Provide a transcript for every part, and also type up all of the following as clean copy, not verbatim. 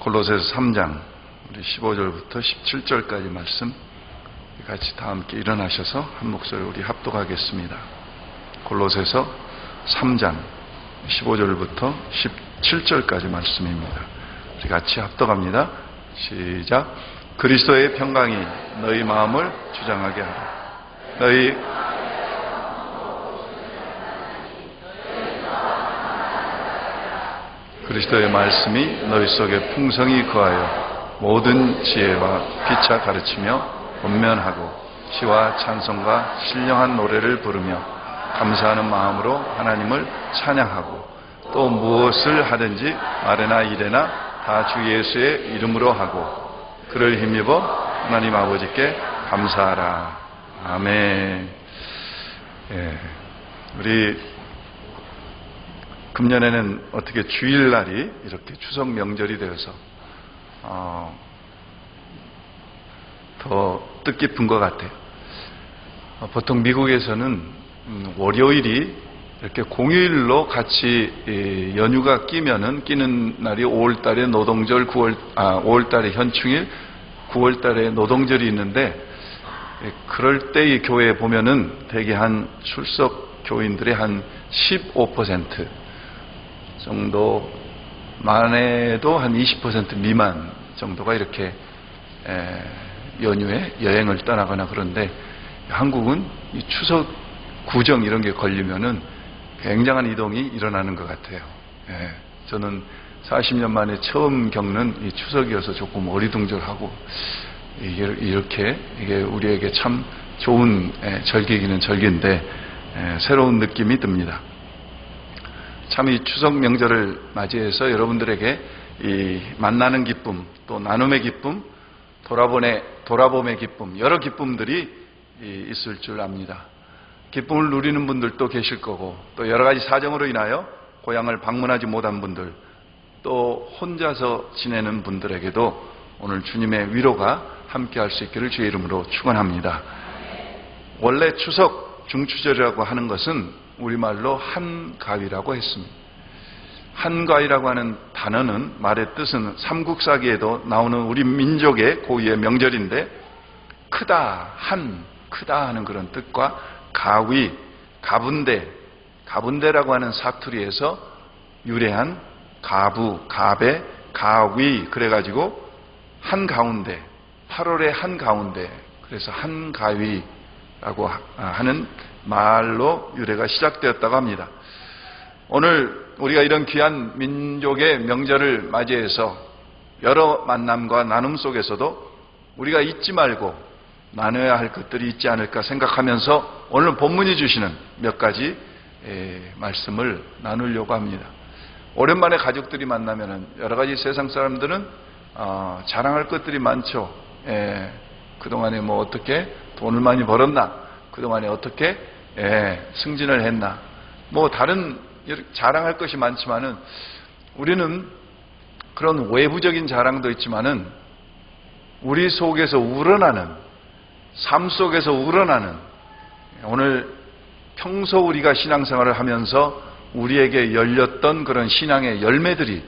골로새서 3장 우리 15절부터 17절까지 말씀 같이 다 함께 일어나셔서 한 목소리 우리 합독하겠습니다. 골로새서 3장 15절부터 17절까지 말씀입니다. 우리 같이 합독합니다. 시작. 그리스도의 평강이 너희 마음을 주장하게 하라. 너희 그리스도의 말씀이 너희 속에 풍성히 거하여 모든 지혜와 피차 가르치며 권면하고 시와 찬송과 신령한 노래를 부르며 감사하는 마음으로 하나님을 찬양하고 또 무엇을 하든지 말이나 이래나 다 주 예수의 이름으로 하고 그를 힘입어 하나님 아버지께 감사하라. 아멘. 우리 금년에는 어떻게 주일날이 이렇게 추석 명절이 되어서 더 뜻깊은 것 같아요. 보통 미국에서는 월요일이 이렇게 공휴일로 같이 연휴가 끼는 날이 5월달에 노동절, 5월달에 현충일, 9월달에 노동절이 있는데 그럴 때 이 교회에 보면은 대개 한 출석 교인들의 한 15% 정도 만에도 한 20% 미만 정도가 이렇게 연휴에 여행을 떠나거나 그런데 한국은 이 추석 구정 이런 게 걸리면은 굉장한 이동이 일어나는 것 같아요. 저는 40년 만에 처음 겪는 이 추석이어서 조금 어리둥절하고 이게 우리에게 참 좋은 절기기는 절기인데 새로운 느낌이 듭니다. 참 이 추석 명절을 맞이해서 여러분들에게 이 만나는 기쁨, 또 나눔의 기쁨, 돌아봄의 기쁨, 여러 기쁨들이 있을 줄 압니다. 기쁨을 누리는 분들도 계실 거고, 또 여러 가지 사정으로 인하여 고향을 방문하지 못한 분들, 또 혼자서 지내는 분들에게도 오늘 주님의 위로가 함께할 수 있기를 주의 이름으로 축원합니다. 원래 추석 중추절이라고 하는 것은 우리말로 한가위라고 했습니다. 한가위라고 하는 단어는 말의 뜻은 삼국사기에도 나오는 우리 민족의 고유의 명절인데 크다 하는 그런 뜻과 가위, 가분대라고 하는 사투리에서 유래한 가부, 가배, 가위 그래가지고 한가운데 8월의 한가운데 그래서 한가위라고 하는 말로 유래가 시작되었다고 합니다. 오늘 우리가 이런 귀한 민족의 명절을 맞이해서 여러 만남과 나눔 속에서도 우리가 잊지 말고 나눠야 할 것들이 있지 않을까 생각하면서 오늘 본문이 주시는 몇 가지 말씀을 나누려고 합니다. 오랜만에 가족들이 만나면 여러 가지 세상 사람들은 자랑할 것들이 많죠. 그동안에 뭐 어떻게 돈을 많이 벌었나, 그동안에 어떻게 승진을 했나, 뭐 다른 자랑할 것이 많지만은 우리는 그런 외부적인 자랑도 있지만은 우리 속에서 우러나는 삶 속에서 우러나는 오늘 평소 우리가 신앙생활을 하면서 우리에게 열렸던 그런 신앙의 열매들이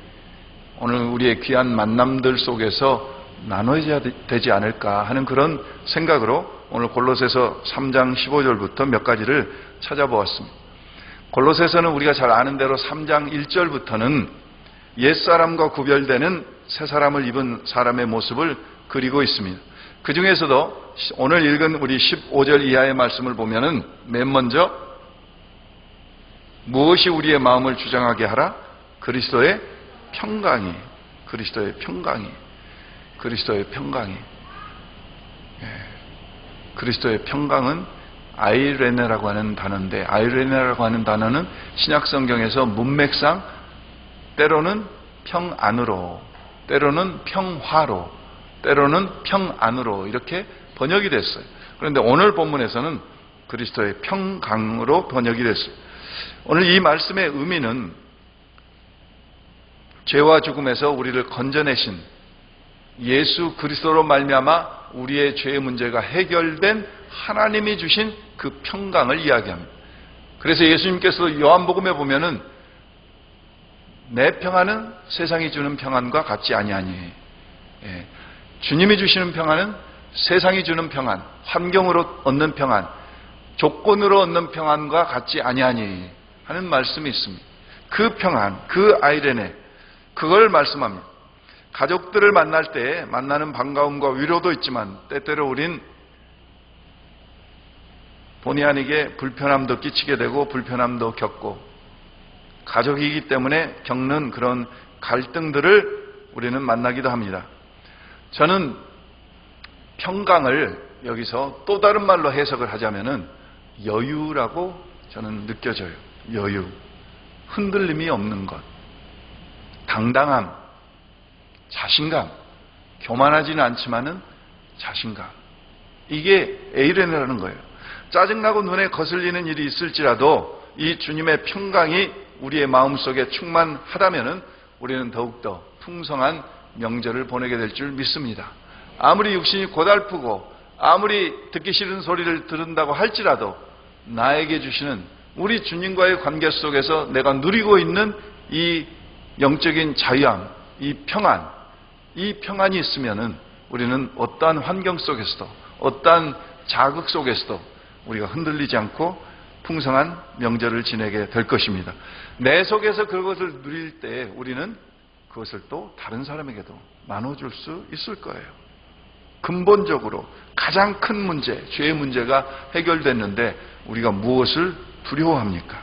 오늘 우리의 귀한 만남들 속에서 나눠져야 되지 않을까 하는 그런 생각으로 오늘 골로새서 3장 15절부터 몇 가지를 찾아보았습니다. 골로새서는 우리가 잘 아는 대로 3장 1절부터는 옛사람과 구별되는 새 사람을 입은 사람의 모습을 그리고 있습니다. 그 중에서도 오늘 읽은 우리 15절 이하의 말씀을 보면은 맨 먼저 무엇이 우리의 마음을 주장하게 하라? 그리스도의 평강이. 그리스도의 평강은 아이레네라고 하는 단어인데 아이레네라고 하는 단어는 신약 성경에서 문맥상 때로는 평안으로, 때로는 평화로, 때로는 평안으로 이렇게 번역이 됐어요. 그런데 오늘 본문에서는 그리스도의 평강으로 번역이 됐어요. 오늘 이 말씀의 의미는 죄와 죽음에서 우리를 건져내신 예수 그리스도로 말미암아 우리의 죄의 문제가 해결된 하나님이 주신 그 평강을 이야기합니다. 그래서 예수님께서 요한복음에 보면은 내 평안은 세상이 주는 평안과 같지 아니하니. 예. 주님이 주시는 평안은 세상이 주는 평안, 환경으로 얻는 평안, 조건으로 얻는 평안과 같지 아니하니 하는 말씀이 있습니다. 그 평안, 그 아이레네, 그걸 말씀합니다. 가족들을 만날 때 만나는 반가움과 위로도 있지만 때때로 우린 본의 아니게 불편함도 끼치게 되고 불편함도 겪고 가족이기 때문에 겪는 그런 갈등들을 우리는 만나기도 합니다. 저는 평강을 여기서 또 다른 말로 해석을 하자면은 여유라고 저는 느껴져요. 여유. 흔들림이 없는 것. 당당함. 자신감. 교만하지는 않지만은 자신감. 이게 에이레네라는 거예요. 짜증나고 눈에 거슬리는 일이 있을지라도 이 주님의 평강이 우리의 마음속에 충만하다면은 우리는 더욱더 풍성한 명절을 보내게 될 줄 믿습니다. 아무리 육신이 고달프고 아무리 듣기 싫은 소리를 들은다고 할지라도 나에게 주시는 우리 주님과의 관계 속에서 내가 누리고 있는 이 영적인 자유함, 이 평안이 있으면은 우리는 어떠한 환경 속에서도 어떠한 자극 속에서도 우리가 흔들리지 않고 풍성한 명절을 지내게 될 것입니다. 내 속에서 그것을 누릴 때 우리는 그것을 또 다른 사람에게도 나눠줄 수 있을 거예요. 근본적으로 가장 큰 문제, 죄의 문제가 해결됐는데 우리가 무엇을 두려워합니까?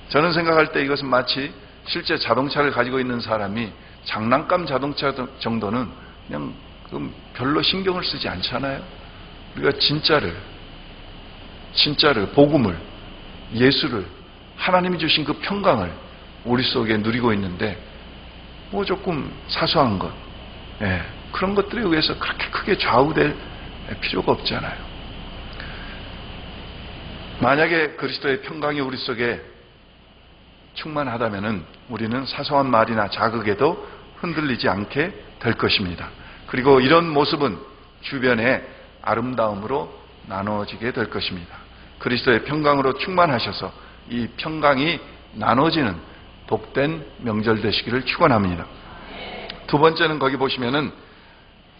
저는 생각할 때 이것은 마치 실제 자동차를 가지고 있는 사람이 장난감 자동차 정도는 그냥 별로 신경을 쓰지 않잖아요. 우리가 진짜를, 복음을, 예수를, 하나님이 주신 그 평강을 우리 속에 누리고 있는데 뭐 조금 사소한 것, 그런 것들에 의해서 그렇게 크게 좌우될 필요가 없잖아요. 만약에 그리스도의 평강이 우리 속에 충만하다면은 우리는 사소한 말이나 자극에도 흔들리지 않게 될 것입니다. 그리고 이런 모습은 주변의 아름다움으로 나눠지게 될 것입니다. 그리스도의 평강으로 충만하셔서 이 평강이 나눠지는 복된 명절 되시기를 축원합니다. 두 번째는 거기 보시면은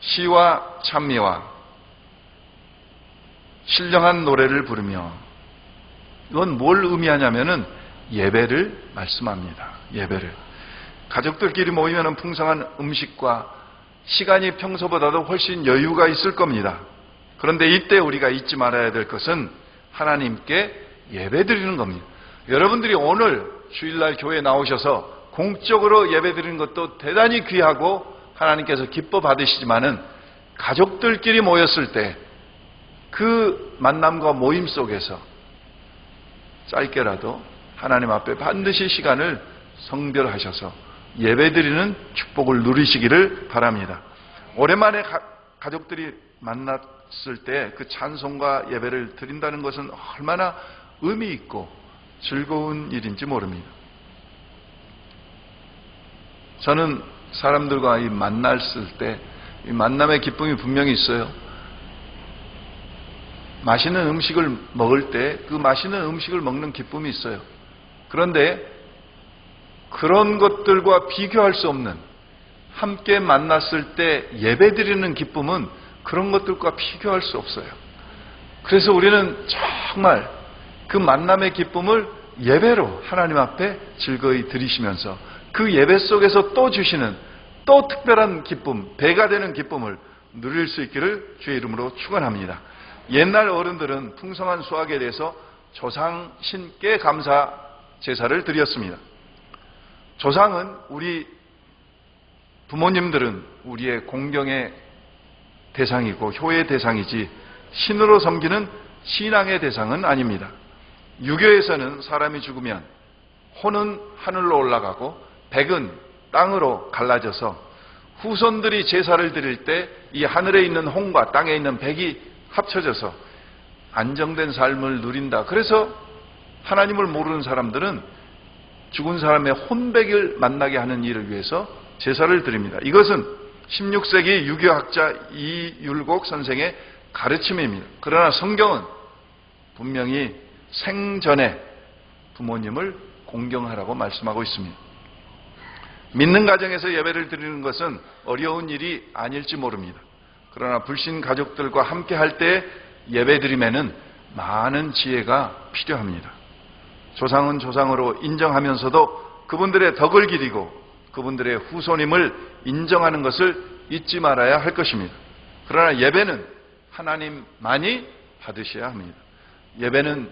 시와 찬미와 신령한 노래를 부르며, 이건 뭘 의미하냐면은 예배를 말씀합니다. 예배를. 가족들끼리 모이면은 풍성한 음식과 시간이 평소보다도 훨씬 여유가 있을 겁니다. 그런데 이때 우리가 잊지 말아야 될 것은 하나님께 예배 드리는 겁니다. 여러분들이 오늘 주일날 교회에 나오셔서 공적으로 예배 드리는 것도 대단히 귀하고 하나님께서 기뻐 받으시지만은 가족들끼리 모였을 때 그 만남과 모임 속에서 짧게라도 하나님 앞에 반드시 시간을 성별하셔서 예배드리는 축복을 누리시기를 바랍니다. 오랜만에 가족들이 만났을 때 그 찬송과 예배를 드린다는 것은 얼마나 의미 있고 즐거운 일인지 모릅니다. 저는 사람들과 만났을 때 이 만남의 기쁨이 분명히 있어요. 맛있는 음식을 먹을 때 그 맛있는 음식을 먹는 기쁨이 있어요. 그런데 그런 것들과 비교할 수 없는, 함께 만났을 때 예배드리는 기쁨은 그런 것들과 비교할 수 없어요. 그래서 우리는 정말 그 만남의 기쁨을 예배로 하나님 앞에 즐거이 드리시면서 그 예배 속에서 또 주시는 또 특별한 기쁨, 배가 되는 기쁨을 누릴 수 있기를 주의 이름으로 축원합니다. 옛날 어른들은 풍성한 수확에 대해서 조상 신께 감사 제사를 드렸습니다. 조상은 우리 부모님들은 우리의 공경의 대상이고 효의 대상이지 신으로 섬기는 신앙의 대상은 아닙니다. 유교에서는 사람이 죽으면 혼은 하늘로 올라가고 백은 땅으로 갈라져서 후손들이 제사를 드릴 때 이 하늘에 있는 혼과 땅에 있는 백이 합쳐져서 안정된 삶을 누린다. 그래서 하나님을 모르는 사람들은 죽은 사람의 혼백을 만나게 하는 일을 위해서 제사를 드립니다. 이것은 16세기 유교학자 이율곡 선생의 가르침입니다. 그러나 성경은 분명히 생전에 부모님을 공경하라고 말씀하고 있습니다. 믿는 가정에서 예배를 드리는 것은 어려운 일이 아닐지 모릅니다. 그러나 불신 가족들과 함께 할 때 예배드림에는 많은 지혜가 필요합니다. 조상은 조상으로 인정하면서도 그분들의 덕을 기리고 그분들의 후손임을 인정하는 것을 잊지 말아야 할 것입니다. 그러나 예배는 하나님만이 받으셔야 합니다. 예배는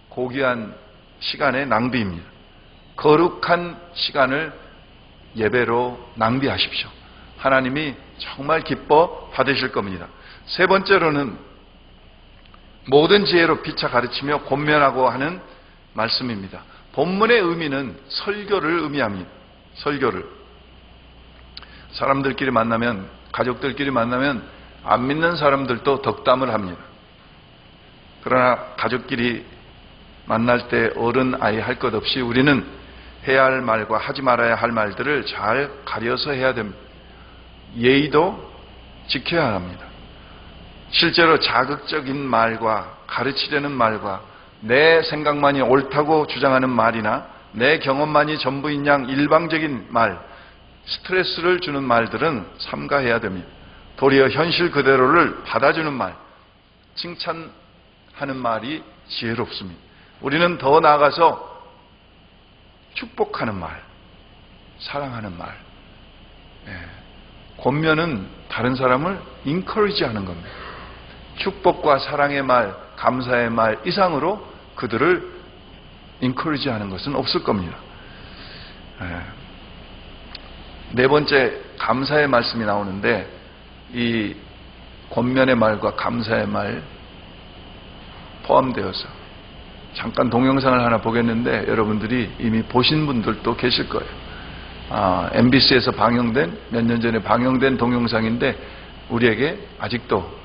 고귀한 시간의 낭비입니다. 거룩한 시간을 예배로 낭비하십시오. 하나님이 정말 기뻐 받으실 겁니다. 세 번째로는 모든 지혜로 피차 가르치며 권면하고 하는 말씀입니다. 본문의 의미는 설교를 의미합니다. 설교를. 사람들끼리 만나면, 가족들끼리 만나면 안 믿는 사람들도 덕담을 합니다. 그러나 가족끼리 만날 때 어른, 아이 할 것 없이 우리는 해야 할 말과 하지 말아야 할 말들을 잘 가려서 해야 됩니다. 예의도 지켜야 합니다. 실제로 자극적인 말과 가르치려는 말과 내 생각만이 옳다고 주장하는 말이나 내 경험만이 전부인 양 일방적인 말, 스트레스를 주는 말들은 삼가해야 됩니다. 도리어 현실 그대로를 받아주는 말, 칭찬하는 말이 지혜롭습니다. 우리는 더 나아가서 축복하는 말, 사랑하는 말, 권면은 다른 사람을 encourage하는 겁니다. 축복과 사랑의 말, 감사의 말 이상으로 그들을 encourage하는 것은 없을 겁니다. 네 번째, 감사의 말씀이 나오는데 이 권면의 말과 감사의 말 포함되어서 잠깐 동영상을 하나 보겠는데 여러분들이 이미 보신 분들도 계실 거예요. MBC에서 방영된, 몇 년 전에 방영된 동영상인데 우리에게 아직도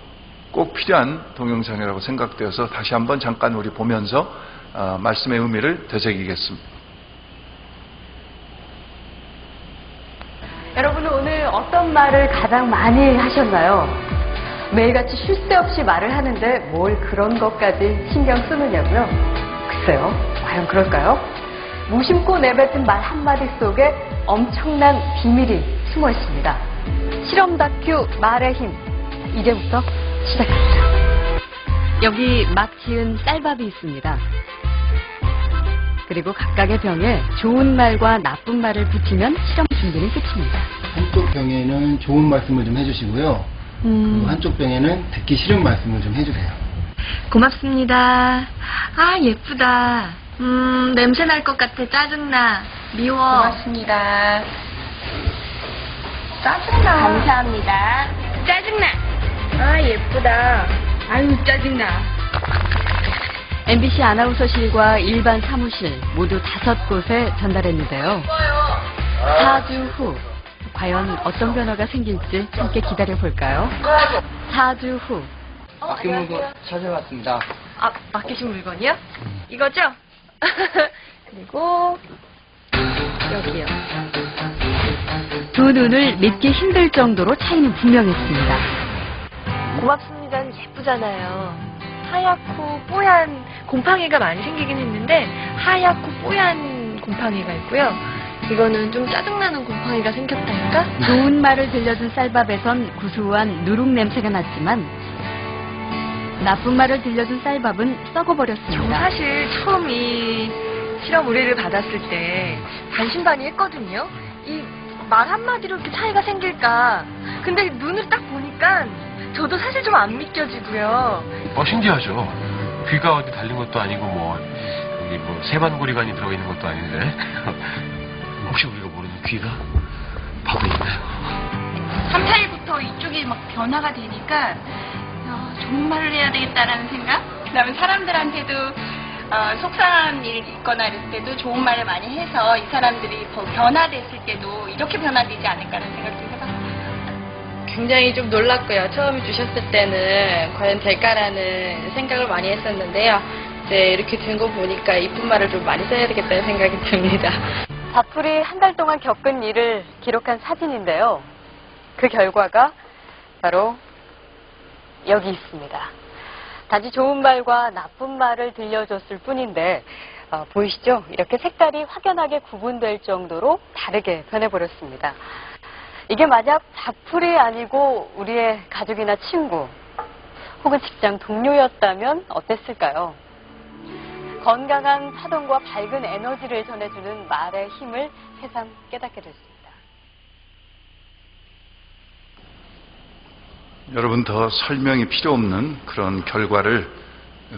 꼭 필요한 동영상이라고 생각되어서 다시 한번 잠깐 우리 보면서 말씀의 의미를 되새기겠습니다. 여러분은 오늘 어떤 말을 가장 많이 하셨나요? 매일같이 쉴 새 없이 말을 하는데 뭘 그런 것까지 신경 쓰느냐고요? 글쎄요, 과연 그럴까요? 무심코 내뱉은 말 한마디 속에 엄청난 비밀이 숨어 있습니다. 실험 다큐 말의 힘, 이제부터 시작합니다. 여기 막 지은 쌀밥이 있습니다. 그리고 각각의 병에 좋은 말과 나쁜 말을 붙이면 실험 준비는 끝입니다. 한쪽 병에는 좋은 말씀을 좀 해주시고요. 그리고 한쪽 병에는 듣기 싫은 말씀을 좀 해주세요. 고맙습니다. 아, 예쁘다. 냄새 날 것 같아. 짜증나. 미워. 고맙습니다. 짜증나. 감사합니다. 짜증나. 아, 예쁘다. 아유, 짜증나. MBC 아나운서실과 일반 사무실 모두 5곳에 전달했는데요. 4주 후 과연 어떤 변화가 생길지 함께 기다려볼까요? 4주 후. 맡긴 물건 찾아왔습니다. 아, 맡기신 물건이요? 이거죠? 그리고 여기요. 두 눈을 믿기 힘들 정도로 차이는 분명했습니다. 고맙습니다는 예쁘잖아요. 하얗고 뽀얀 곰팡이가 많이 생기긴 했는데 하얗고 뽀얀 곰팡이가 있고요. 이거는 좀 짜증나는 곰팡이가 생겼다니까? 좋은 말을 들려준 쌀밥에선 구수한 누룩 냄새가 났지만 나쁜 말을 들려준 쌀밥은 저 썩어버렸습니다. 사실 처음 이 실험 의뢰를 받았을 때 반신반의했거든요. 이 말 한마디로 이렇게 차이가 생길까. 근데 눈을 딱 보니까 저도 사실 좀 안 믿겨지고요. 신기하죠. 귀가 어디 달린 것도 아니고 여기 세반고리관이 들어있는 것도 아닌데 혹시 우리가 모르는 귀가 바로 있나요? 3, 4일부터 이쪽이 막 변화가 되니까 좋은 말을 해야 되겠다라는 생각? 그다음에 사람들한테도 속상한 일 있거나 이럴 때도 좋은 말을 많이 해서 이 사람들이 더 변화됐을 때도 이렇게 변화되지 않을까라는 생각 좀 해봤어요. 굉장히 좀 놀랐고요. 처음에 주셨을 때는 과연 될까라는 생각을 많이 했었는데요. 이제 이렇게 된 거 보니까 이쁜 말을 좀 많이 써야 되겠다는 생각이 듭니다. 바풀이 한 달 동안 겪은 일을 기록한 사진인데요. 그 결과가 바로 여기 있습니다. 단지 좋은 말과 나쁜 말을 들려줬을 뿐인데 보이시죠? 이렇게 색깔이 확연하게 구분될 정도로 다르게 변해버렸습니다. 이게 만약 자풀이 아니고 우리의 가족이나 친구 혹은 직장 동료였다면 어땠을까요? 건강한 파동과 밝은 에너지를 전해주는 말의 힘을 새삼 깨닫게 됐습니다. 여러분 더 설명이 필요 없는 그런 결과를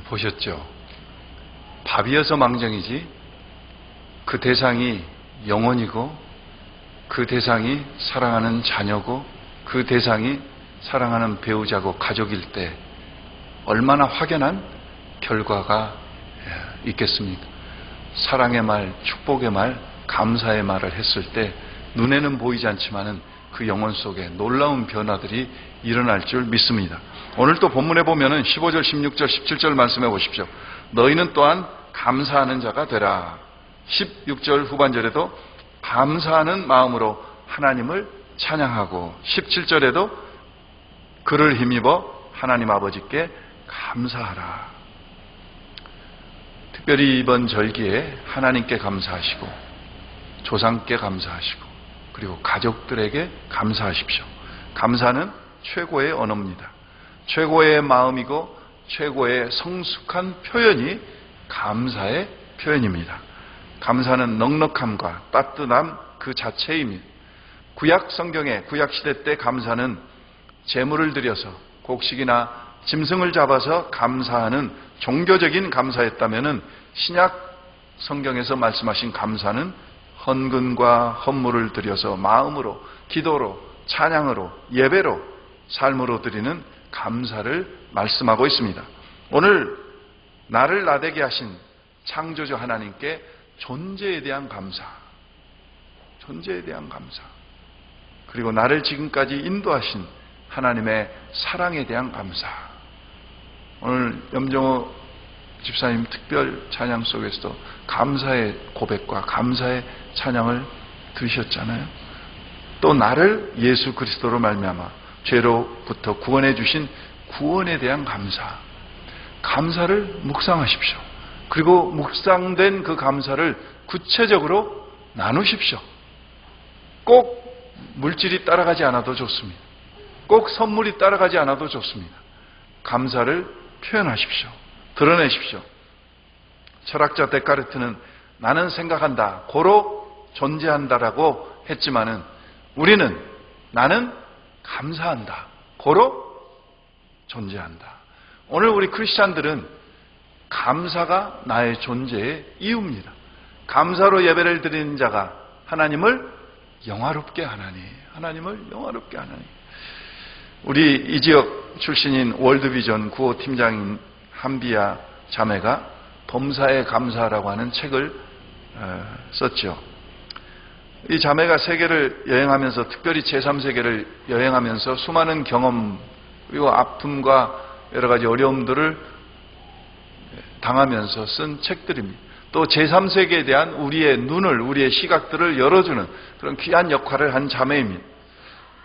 보셨죠. 밥이어서 망정이지 그 대상이 영혼이고 그 대상이 사랑하는 자녀고 그 대상이 사랑하는 배우자고 가족일 때 얼마나 확연한 결과가 있겠습니까? 사랑의 말, 축복의 말, 감사의 말을 했을 때 눈에는 보이지 않지만은 그 영혼 속에 놀라운 변화들이 일어날 줄 믿습니다. 오늘 또 본문에 보면은 15절, 16절, 17절 말씀해 보십시오. 너희는 또한 감사하는 자가 되라. 16절 후반절에도 감사하는 마음으로 하나님을 찬양하고 17절에도 그를 힘입어 하나님 아버지께 감사하라. 특별히 이번 절기에 하나님께 감사하시고 조상께 감사하시고 그리고 가족들에게 감사하십시오. 감사는 최고의 언어입니다. 최고의 마음이고 최고의 성숙한 표현이 감사의 표현입니다. 감사는 넉넉함과 따뜻함 그 자체입니다. 구약 성경에 구약 시대 때 감사는 제물을 드려서 곡식이나 짐승을 잡아서 감사하는 종교적인 감사였다면은 신약 성경에서 말씀하신 감사는 헌금과 헌물을 드려서 마음으로, 기도로, 찬양으로, 예배로, 삶으로 드리는 감사를 말씀하고 있습니다. 오늘 나를 나되게 하신 창조주 하나님께 존재에 대한 감사, 존재에 대한 감사, 그리고 나를 지금까지 인도하신 하나님의 사랑에 대한 감사. 오늘 염정호 집사님 특별 찬양 속에서도 감사의 고백과 감사의 찬양을 들으셨잖아요. 또 나를 예수 그리스도로 말미암아 죄로부터 구원해 주신 구원에 대한 감사. 감사를 묵상하십시오. 그리고 묵상된 그 감사를 구체적으로 나누십시오. 꼭 물질이 따라가지 않아도 좋습니다. 꼭 선물이 따라가지 않아도 좋습니다. 감사를 표현하십시오. 드러내십시오. 철학자 데카르트는 나는 생각한다, 고로 존재한다라고 했지만은 우리는 나는 감사한다, 고로 존재한다. 오늘 우리 크리스찬들은 감사가 나의 존재의 이유입니다. 감사로 예배를 드리는 자가 하나님을 영화롭게 하나니, 하나님을 영화롭게 하나니. 우리 이 지역 출신인 월드비전 9호 팀장인 한비야 자매가 범사에 감사라고 하는 책을 썼죠. 이 자매가 세계를 여행하면서, 특별히 제3세계를 여행하면서 수많은 경험 그리고 아픔과 여러 가지 어려움들을 당하면서 쓴 책들입니다. 또 제3세계에 대한 우리의 눈을, 우리의 시각들을 열어주는 그런 귀한 역할을 한 자매입니다.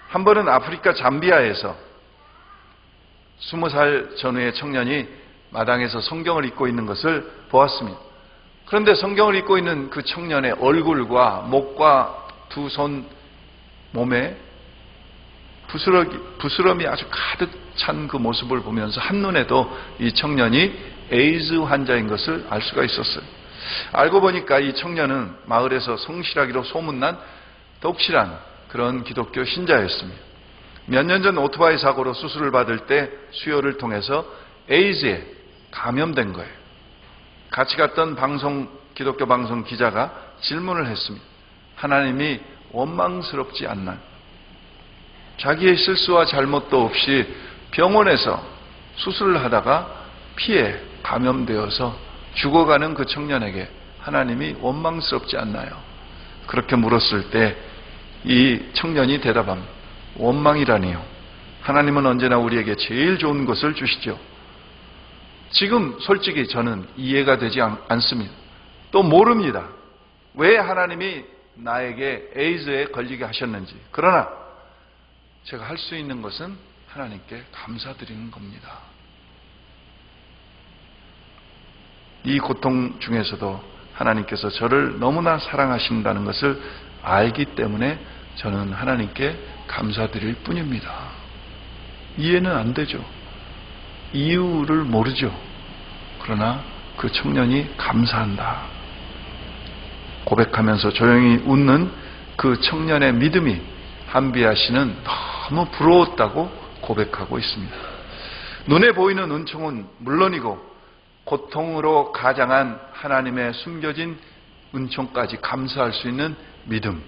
한 번은 아프리카 잠비아에서 20살 전후의 청년이 마당에서 성경을 읽고 있는 것을 보았습니다. 그런데 성경을 읽고 있는 그 청년의 얼굴과 목과 두 손, 몸에 부스럼이 아주 가득 찬 그 모습을 보면서 한눈에도 이 청년이 에이즈 환자인 것을 알 수가 있었어요. 알고 보니까 이 청년은 마을에서 성실하기로 소문난 독실한 그런 기독교 신자였습니다. 몇 년 전 오토바이 사고로 수술을 받을 때 수혈을 통해서 에이즈에 감염된 거예요. 같이 갔던 기독교 방송 기자가 질문을 했습니다. 하나님이 원망스럽지 않나요? 자기의 실수와 잘못도 없이 병원에서 수술을 하다가 피에 감염되어서 죽어가는 그 청년에게 하나님이 원망스럽지 않나요? 그렇게 물었을 때 이 청년이 대답합니다. 원망이라니요. 하나님은 언제나 우리에게 제일 좋은 것을 주시죠. 지금 솔직히 저는 이해가 되지 않습니다. 또 모릅니다. 왜 하나님이 나에게 에이즈에 걸리게 하셨는지. 그러나 제가 할 수 있는 것은 하나님께 감사드리는 겁니다. 이 고통 중에서도 하나님께서 저를 너무나 사랑하신다는 것을 알기 때문에 저는 하나님께 감사드릴 뿐입니다. 이해는 안 되죠. 이유를 모르죠. 그러나 그 청년이 감사한다. 고백하면서 조용히 웃는 그 청년의 믿음이 한비아 씨는 너무 부러웠다고 고백하고 있습니다. 눈에 보이는 은총은 물론이고 고통으로 가장한 하나님의 숨겨진 은총까지 감사할 수 있는 믿음.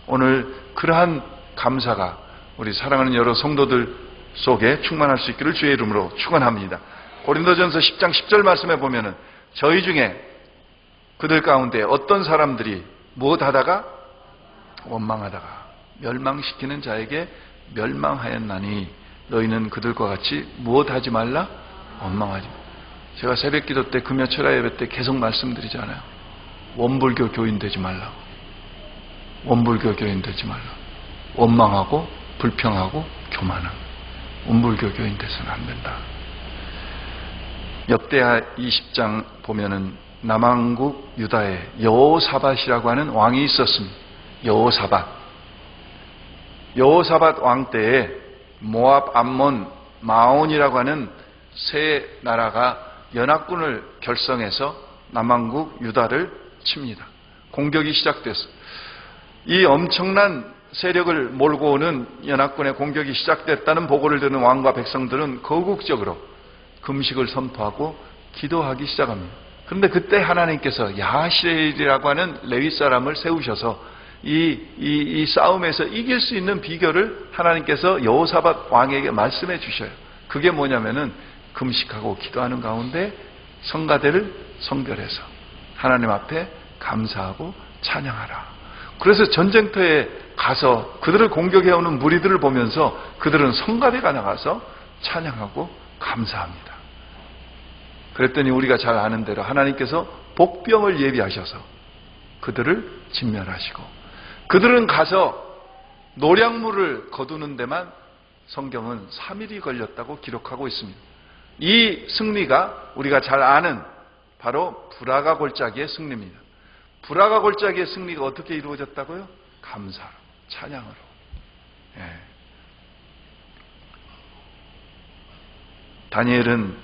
오늘 그러한 감사가 우리 사랑하는 여러 성도들 속에 충만할 수 있기를 주의 이름으로 축원합니다. 고린도전서 10장 10절 말씀에 보면은 저희 중에 그들 가운데 어떤 사람들이 무엇하다가 원망하다가 멸망시키는 자에게 멸망하였나니 너희는 그들과 같이 무엇하지 말라? 원망하지 말라. 제가 새벽기도 때 금요철야 예배 때 계속 말씀드리잖아요. 원불교 교인 되지 말라고. 원불교 교인 되지 말라고. 원망하고 불평하고 교만함. 원불교 교인 돼서는 안 된다. 역대하 20장 보면은 남왕국 유다에 여호사밧이라고 하는 왕이 있었습니다. 여호사밧 왕 때에 모압, 암몬, 마온이라고 하는 세 나라가 연합군을 결성해서 남왕국 유다를 칩니다. 공격이 시작됐어요. 이 엄청난 세력을 몰고 오는 연합군의 공격이 시작됐다는 보고를 듣는 왕과 백성들은 거국적으로 금식을 선포하고 기도하기 시작합니다. 그런데 그때 하나님께서 야하시엘이라고 하는 레위 사람을 세우셔서 이 싸움에서 이길 수 있는 비결을 하나님께서 여호사밧 왕에게 말씀해 주셔요. 그게 뭐냐면은 금식하고 기도하는 가운데 성가대를 성결해서 하나님 앞에 감사하고 찬양하라. 그래서 전쟁터에 가서 그들을 공격해오는 무리들을 보면서 그들은 성가대가 나가서 찬양하고 감사합니다. 그랬더니 우리가 잘 아는 대로 하나님께서 복병을 예비하셔서 그들을 진멸하시고 그들은 가서 노량물을 거두는 데만 성경은 3일이 걸렸다고 기록하고 있습니다. 이 승리가 우리가 잘 아는 바로 브라가 골짜기의 승리입니다. 브라가 골짜기의 승리가 어떻게 이루어졌다고요? 감사로, 찬양으로. 예. 다니엘은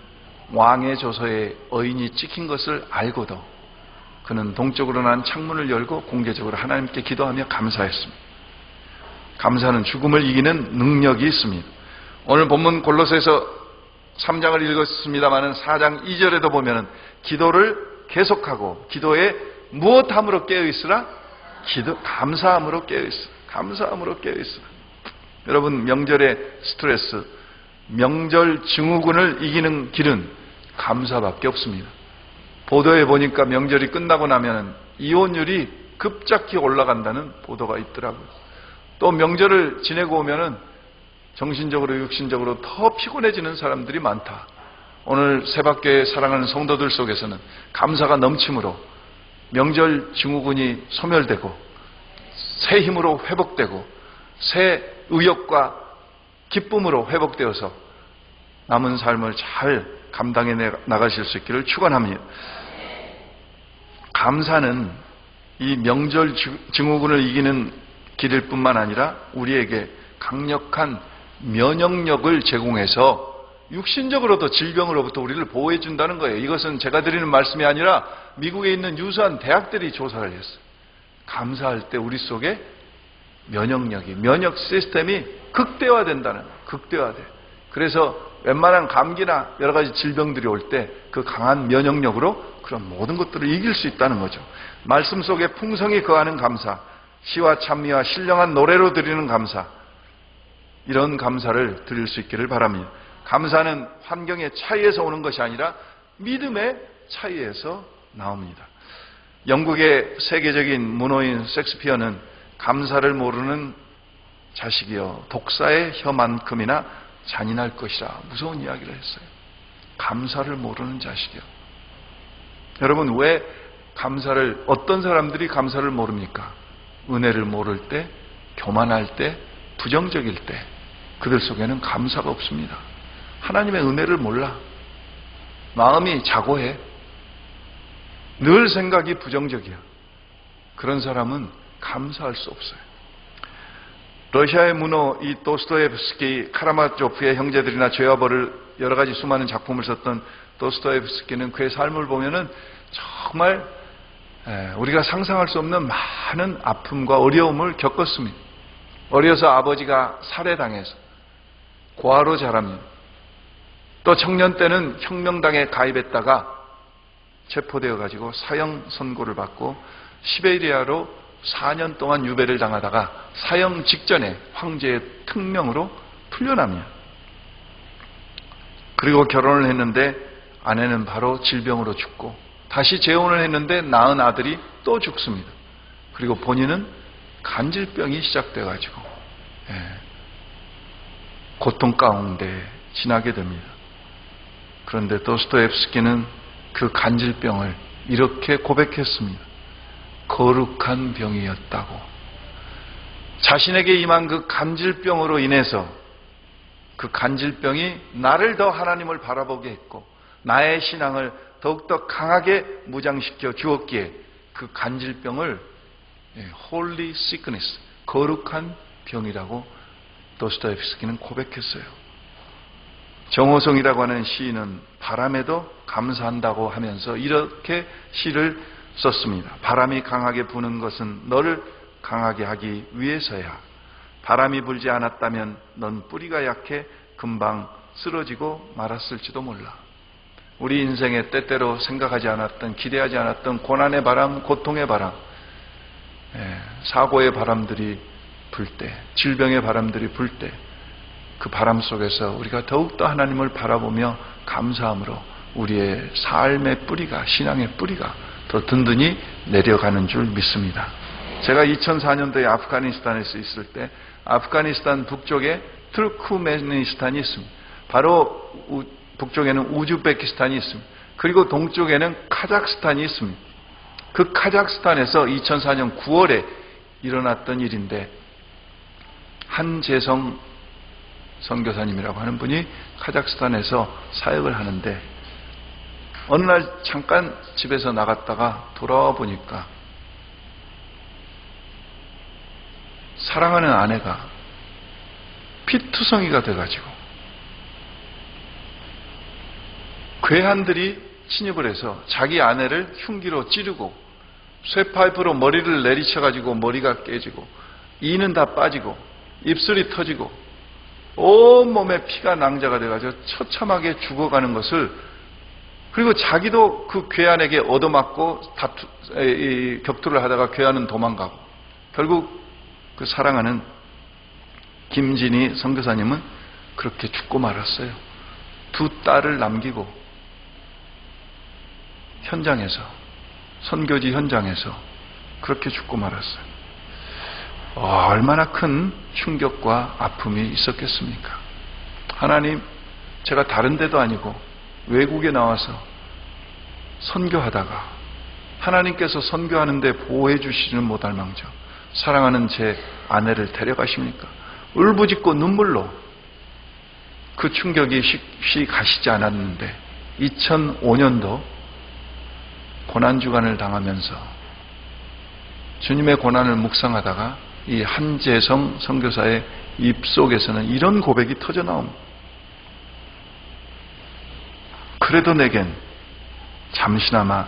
왕의 조서에 어인이 찍힌 것을 알고도 그는 동쪽으로 난 창문을 열고 공개적으로 하나님께 기도하며 감사했습니다. 감사는 죽음을 이기는 능력이 있습니다. 오늘 본문 골로새서 3장을 읽었습니다마는 4장 2절에도 보면은 기도를 계속하고 기도에 무엇함으로 깨어있으라? 감사함으로 깨어있으라. 감사함으로 깨어있으라. 여러분 명절의 스트레스, 명절 증후군을 이기는 길은 감사밖에 없습니다. 보도에 보니까 명절이 끝나고 나면 이혼율이 급작히 올라간다는 보도가 있더라고요. 또 명절을 지내고 오면은 정신적으로 육신적으로 더 피곤해지는 사람들이 많다. 오늘 새밖에 사랑하는 성도들 속에서는 감사가 넘침으로 명절 증후군이 소멸되고 새 힘으로 회복되고 새 의욕과 기쁨으로 회복되어서 남은 삶을 잘 감당해 나가실 수 있기를 축원합니다. 감사는 이 명절 증후군을 이기는 길일 뿐만 아니라 우리에게 강력한 면역력을 제공해서 육신적으로도 질병으로부터 우리를 보호해 준다는 거예요. 이것은 제가 드리는 말씀이 아니라 미국에 있는 유수한 대학들이 조사를 했어요. 감사할 때 우리 속에 면역 시스템이 극대화된다는 거예요. 극대화돼. 그래서 웬만한 감기나 여러 가지 질병들이 올 때 그 강한 면역력으로 그런 모든 것들을 이길 수 있다는 거죠. 말씀 속에 풍성히 거하는 감사, 시와 찬미와 신령한 노래로 드리는 감사, 이런 감사를 드릴 수 있기를 바랍니다. 감사는 환경의 차이에서 오는 것이 아니라 믿음의 차이에서 나옵니다. 영국의 세계적인 문호인 섹스피어는 감사를 모르는 자식이여 독사의 혀만큼이나 잔인할 것이라 무서운 이야기를 했어요. 감사를 모르는 자식이요. 여러분 왜 어떤 사람들이 감사를 모릅니까? 은혜를 모를 때, 교만할 때, 부정적일 때 그들 속에는 감사가 없습니다. 하나님의 은혜를 몰라. 마음이 자고해. 늘 생각이 부정적이야. 그런 사람은 감사할 수 없어요. 러시아의 문호 이 도스토옙스키, 카라마조프의 형제들이나 죄와 벌을 여러 가지 수많은 작품을 썼던 도스토옙스키는 그의 삶을 보면은 정말 우리가 상상할 수 없는 많은 아픔과 어려움을 겪었습니다. 어려서 아버지가 살해당해서 고아로 자랍니다. 또 청년 때는 혁명당에 가입했다가 체포되어 가지고 사형 선고를 받고 시베리아로 4년 동안 유배를 당하다가 사형 직전에 황제의 특명으로 풀려납니다. 그리고 결혼을 했는데 아내는 바로 질병으로 죽고 다시 재혼을 했는데 낳은 아들이 또 죽습니다. 그리고 본인은 간질병이 시작돼 가지고 고통 가운데 지나게 됩니다. 그런데 도스토옙스키는 그 간질병을 이렇게 고백했습니다. 거룩한 병이었다고. 자신에게 임한 그 간질병으로 인해서 그 간질병이 나를 더 하나님을 바라보게 했고 나의 신앙을 더욱더 강하게 무장시켜 주었기에 그 간질병을 Holy Sickness, 거룩한 병이라고 도스토옙스키는 고백했어요. 정호성이라고 하는 시인은 바람에도 감사한다고 하면서 이렇게 시를 썼습니다. 바람이 강하게 부는 것은 너를 강하게 하기 위해서야. 바람이 불지 않았다면 넌 뿌리가 약해 금방 쓰러지고 말았을지도 몰라. 우리 인생에 때때로 생각하지 않았던, 기대하지 않았던 고난의 바람, 고통의 바람, 사고의 바람들이 불 때, 질병의 바람들이 불 때, 그 바람 속에서 우리가 더욱더 하나님을 바라보며 감사함으로 우리의 삶의 뿌리가, 신앙의 뿌리가 더 든든히 내려가는 줄 믿습니다. 제가 2004년도에 아프가니스탄에서 있을 때 아프가니스탄 북쪽에 투르크메니스탄이 있습니다. 바로 북쪽에는 우즈베키스탄이 있습니다. 그리고 동쪽에는 카자흐스탄이 있습니다. 그 카자흐스탄에서 2004년 9월에 일어났던 일인데 한재성 선교사님이라고 하는 분이 카자흐스탄에서 사역을 하는데 어느 날 잠깐 집에서 나갔다가 돌아와 보니까 사랑하는 아내가 피투성이가 돼가지고 괴한들이 침입을 해서 자기 아내를 흉기로 찌르고 쇠파이프로 머리를 내리쳐가지고 머리가 깨지고 이는 다 빠지고 입술이 터지고 온몸에 피가 낭자가 돼가지고 처참하게 죽어가는 것을, 그리고 자기도 그 괴한에게 얻어맞고 격투를 하다가 괴한은 도망가고 결국 그 사랑하는 김진희 선교사님은 그렇게 죽고 말았어요. 두 딸을 남기고 현장에서, 선교지 현장에서 그렇게 죽고 말았어요. 얼마나 큰 충격과 아픔이 있었겠습니까? 하나님, 제가 다른 데도 아니고 외국에 나와서 선교하다가 하나님께서 선교하는데 보호해 주시는 못할 망정 사랑하는 제 아내를 데려가십니까? 울부짖고 눈물로 그 충격이 쉽이 가시지 않았는데 2005년도 고난주간을 당하면서 주님의 고난을 묵상하다가 이 한재성 선교사의 입속에서는 이런 고백이 터져나옵니다. 그래도 내겐 잠시나마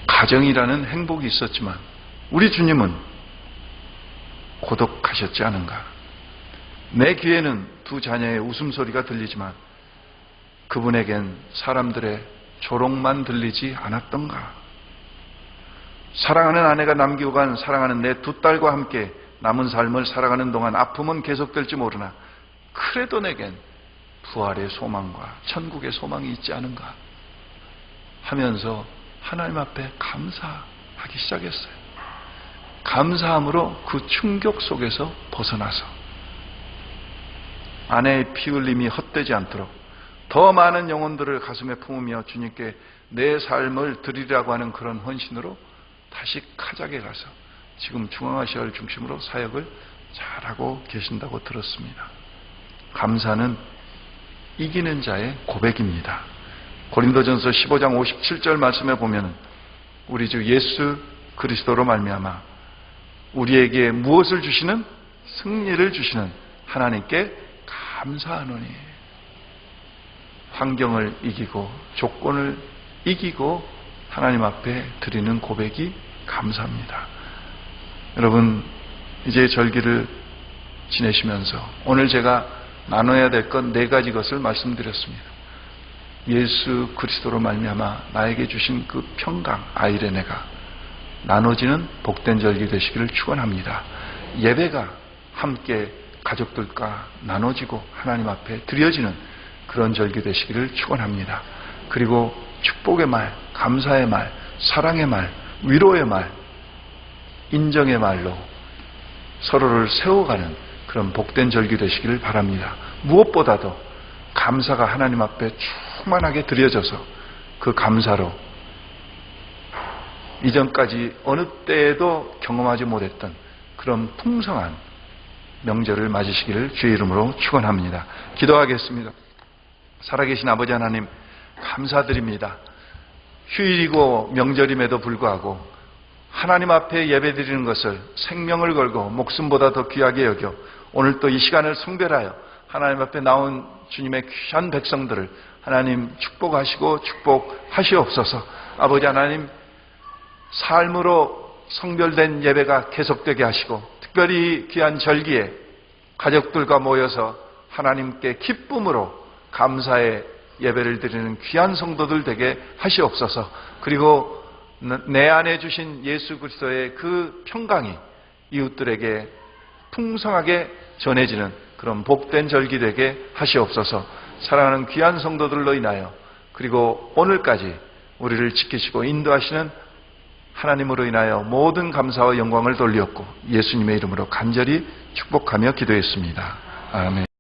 가정이라는 행복이 있었지만 우리 주님은 고독하셨지 않은가. 내 귀에는 두 자녀의 웃음소리가 들리지만 그분에겐 사람들의 조롱만 들리지 않았던가. 사랑하는 아내가 남기고 간 사랑하는 내 두 딸과 함께 남은 삶을 살아가는 동안 아픔은 계속될지 모르나 그래도 내겐 부활의 소망과 천국의 소망이 있지 않은가 하면서 하나님 앞에 감사하기 시작했어요. 감사함으로 그 충격 속에서 벗어나서 아내의 피 흘림이 헛되지 않도록 더 많은 영혼들을 가슴에 품으며 주님께 내 삶을 드리라고 하는 그런 헌신으로 다시 카자흐에 가서 지금 중앙아시아를 중심으로 사역을 잘하고 계신다고 들었습니다. 감사는 이기는 자의 고백입니다. 고린도전서 15장 57절 말씀에 보면 우리 주 예수 그리스도로 말미암아 우리에게 무엇을 주시는? 승리를 주시는 하나님께 감사하노니. 환경을 이기고 조건을 이기고 하나님 앞에 드리는 고백이 감사합니다. 여러분, 이제 절기를 지내시면서 오늘 제가 나눠야 될 것 4가지 것을 말씀드렸습니다. 예수 그리스도로 말미암아 나에게 주신 그 평강 아이레네가 나눠지는 복된 절기 되시기를 축원합니다. 예배가 함께 가족들과 나눠지고 하나님 앞에 드려지는 그런 절기 되시기를 축원합니다. 그리고 축복의 말, 감사의 말, 사랑의 말, 위로의 말, 인정의 말로 서로를 세워가는 그런 복된 절기 되시기를 바랍니다. 무엇보다도 감사가 하나님 앞에 충만하게 드려져서 그 감사로 이전까지 어느 때에도 경험하지 못했던 그런 풍성한 명절을 맞으시기를 주의 이름으로 축원합니다. 기도하겠습니다. 살아계신 아버지 하나님, 감사드립니다. 휴일이고 명절임에도 불구하고 하나님 앞에 예배드리는 것을 생명을 걸고 목숨보다 더 귀하게 여겨 오늘 또 이 시간을 성별하여 하나님 앞에 나온 주님의 귀한 백성들을 하나님 축복하시고 축복하시옵소서. 아버지 하나님, 삶으로 성별된 예배가 계속되게 하시고 특별히 귀한 절기에 가족들과 모여서 하나님께 기쁨으로 감사의 예배를 드리는 귀한 성도들 되게 하시옵소서. 그리고 내 안에 주신 예수 그리스도의 그 평강이 이웃들에게 풍성하게 전해지는 그런 복된 절기 되게 하시옵소서. 사랑하는 귀한 성도들로 인하여 그리고 오늘까지 우리를 지키시고 인도하시는 하나님으로 인하여 모든 감사와 영광을 돌렸고 예수님의 이름으로 간절히 축복하며 기도했습니다. 아멘.